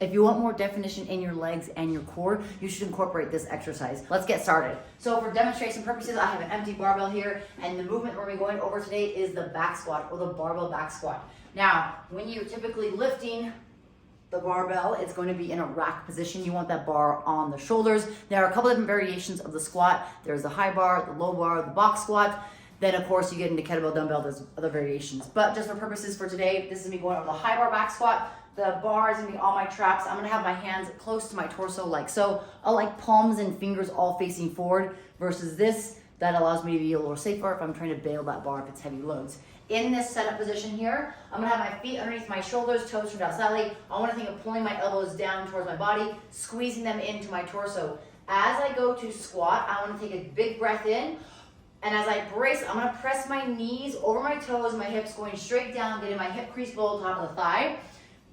If you want more definition in your legs and your core, you should incorporate this exercise. Let's get started. So for demonstration purposes, I have an empty barbell here, and the movement we're gonna be going over today is the back squat or the barbell back squat. Now, when you're typically lifting the barbell, it's going to be in a rack position. You want that bar on the shoulders. There are a couple different variations of the squat. There's the high bar, the low bar, the box squat. Then of course you get into kettlebell dumbbell, there's other variations. But just for purposes for today, this is me going over the high bar back squat. The bar is gonna be on my traps. I'm gonna have my hands close to my torso like so. I'll like palms and fingers all facing forward versus this. That allows me to be a little safer if I'm trying to bail that bar if it's heavy loads. In this setup position here, I'm gonna have my feet underneath my shoulders, toes turned out slightly. I wanna think of pulling my elbows down towards my body, squeezing them into my torso. As I go to squat, I wanna take a big breath in, and as I brace, I'm gonna press my knees over my toes, my hips going straight down, getting my hip crease below the top of the thigh.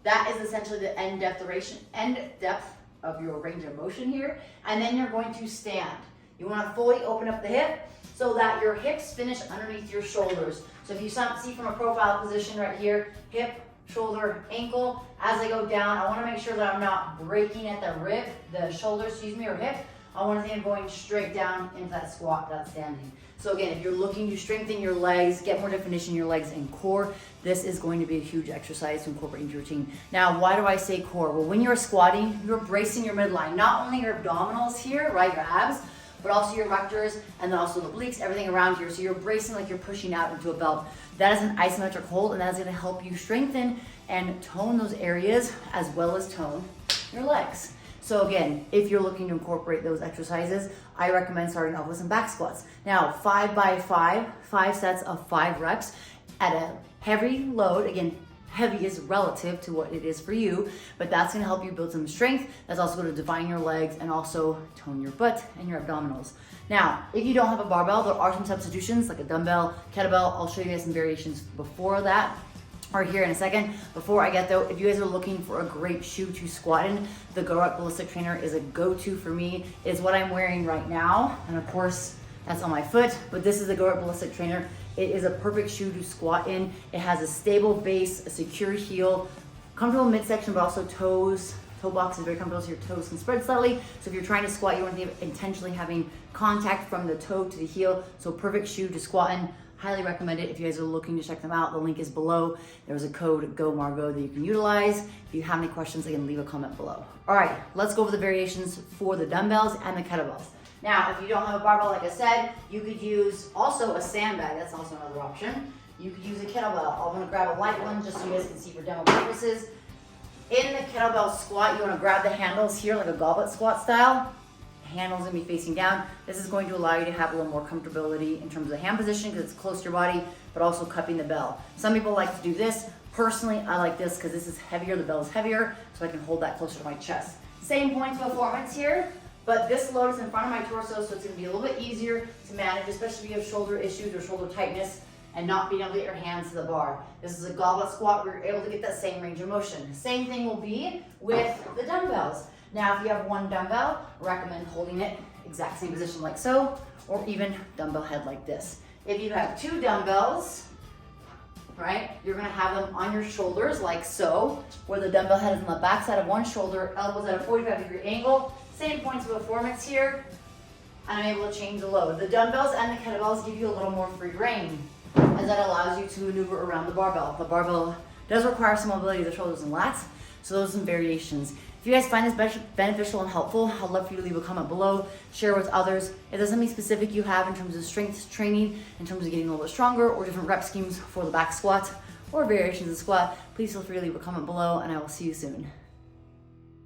That is essentially the end depth of your range of motion here. And then you're going to stand. You wanna fully open up the hip so that your hips finish underneath your shoulders. So if you see from a profile position right here, hip, shoulder, ankle, as I go down, I wanna make sure that I'm not breaking at the shoulder, or hip. I wanna think of going straight down into that squat, that standing. So again, if you're looking to strengthen your legs, get more definition in your legs and core, this is going to be a huge exercise to incorporate into your routine. Now, why do I say core? Well, when you're squatting, you're bracing your midline, not only your abdominals here, right, your abs, but also your rectors and then also the obliques, everything around here. So you're bracing like you're pushing out into a belt. That is an isometric hold, and that is gonna help you strengthen and tone those areas as well as tone your legs. So again, if you're looking to incorporate those exercises, I recommend starting off with some back squats. Now, 5 by 5, 5 sets of 5 reps at a heavy load. Again, heavy is relative to what it is for you, but that's gonna help you build some strength. That's also gonna define your legs and also tone your butt and your abdominals. Now, if you don't have a barbell, there are some substitutions like a dumbbell, kettlebell. I'll show you guys some variations before that, or here in a second. Before I get though, if you guys are looking for a great shoe to squat in, the GoRuck Ballistic Trainer is a go-to for me. It's what I'm wearing right now, and of course, that's on my foot, but this is the GoRuck Ballistic Trainer. It is a perfect shoe to squat in. It has a stable base, a secure heel, comfortable midsection, but also toes. Toe box is very comfortable, so your toes can spread slightly. So if you're trying to squat, you want to be intentionally having contact from the toe to the heel. So perfect shoe to squat in. Highly recommend it if you guys are looking to check them out. The link is below. There's a code GOMARGO that you can utilize. If you have any questions, again, leave a comment below. All right, let's go over the variations for the dumbbells and the kettlebells. Now, if you don't have a barbell, like I said, you could use also a sandbag. That's also another option. You could use a kettlebell. I'm gonna grab a light one just so you guys can see for demo purposes. In the kettlebell squat, you wanna grab the handles here like a goblet squat style. Handles gonna be facing down. This is going to allow you to have a little more comfortability in terms of the hand position because it's close to your body, but also cupping the bell. Some people like to do this. Personally, I like this because this is heavier, the bell is heavier, so I can hold that closer to my chest. Same points of performance here, but this load is in front of my torso, so it's gonna be a little bit easier to manage, especially if you have shoulder issues or shoulder tightness and not being able to get your hands to the bar. This is a goblet squat where you're able to get that same range of motion. Same thing will be with the dumbbells. Now, if you have one dumbbell, I recommend holding it exact same position like so, or even dumbbell head like this. If you have 2 dumbbells, right, you're gonna have them on your shoulders like so, where the dumbbell head is on the back side of one shoulder, elbows at a 45-degree angle. Same points of performance here, and I'm able to change the load. The dumbbells and the kettlebells give you a little more free reign, as that allows you to maneuver around the barbell. The barbell does require some mobility of the shoulders and lats, so those are some variations. If you guys find this beneficial and helpful, I'd love for you to leave a comment below, share with others. If there's something specific you have in terms of strength training, in terms of getting a little bit stronger, or different rep schemes for the back squat, or variations of the squat, please feel free to leave a comment below, and I will see you soon.